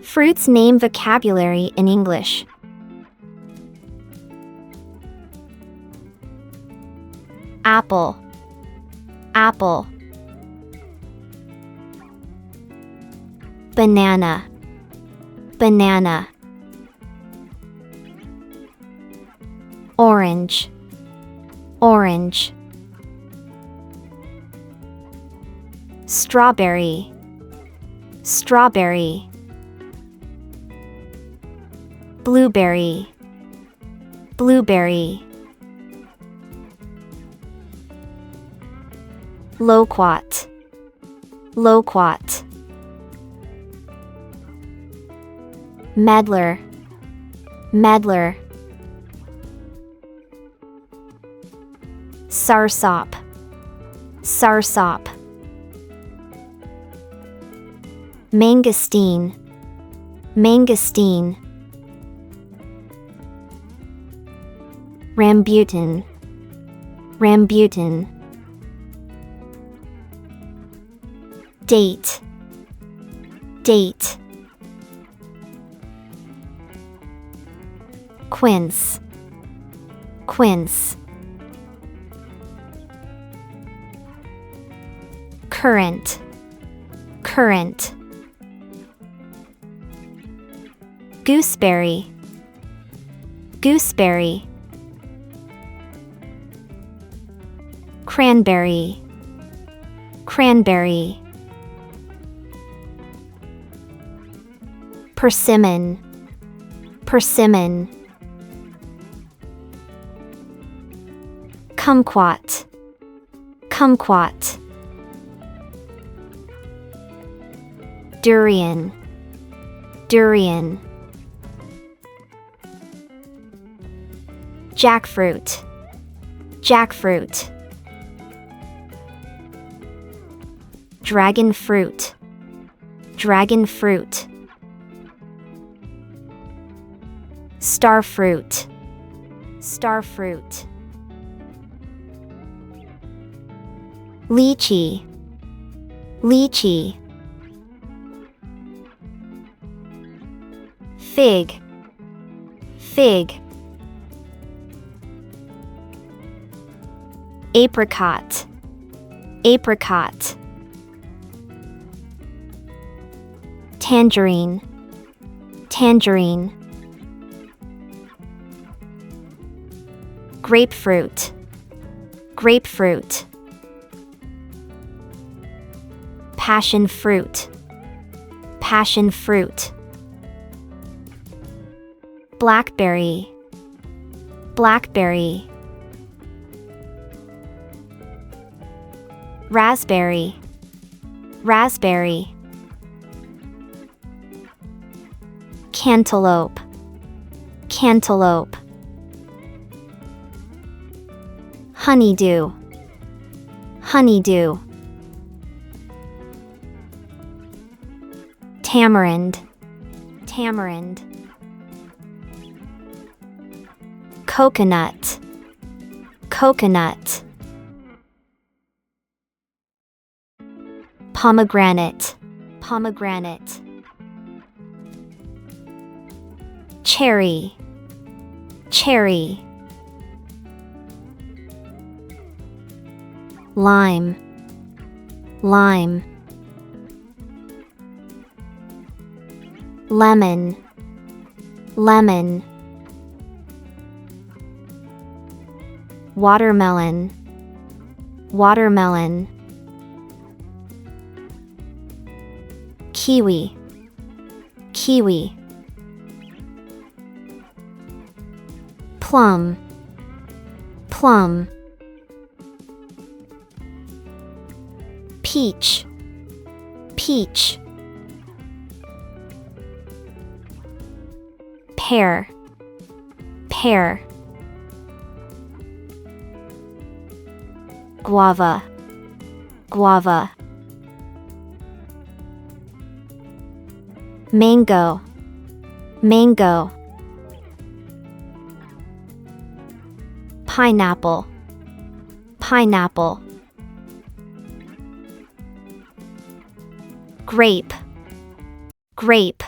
Fruits name vocabulary in English. Apple, apple. Banana, banana. Orange, orange. Strawberry, strawberry. Blueberry, blueberry. Loquat, loquat. Medlar, medlar. Soursop, soursop. Mangosteen, mangosteen. Rambutan, rambutan. Date, date. Quince, quince. Currant, currant. Gooseberry, gooseberry. Cranberry, cranberry. Persimmon, persimmon. Kumquat, kumquat. Durian, durian. Jackfruit, jackfruit. Dragon fruit, dragon fruit. Starfruit, starfruit. Lychee, lychee. Fig, fig. Apricot, apricot. Tangerine, tangerine. Grapefruit, grapefruit. Passion fruit, passion fruit. Blackberry, blackberry. Raspberry, raspberry. Cantaloupe, cantaloupe. Honeydew, honeydew. Tamarind, tamarind. Coconut, coconut. Pomegranate, pomegranate. Cherry, cherry. Lime, lime. Lemon, lemon. Watermelon, watermelon. Kiwi, kiwi. Plum, plum. Peach, peach. Pear, pear. Guava, guava. Mango, mango. Pineapple, pineapple. Grape, grape.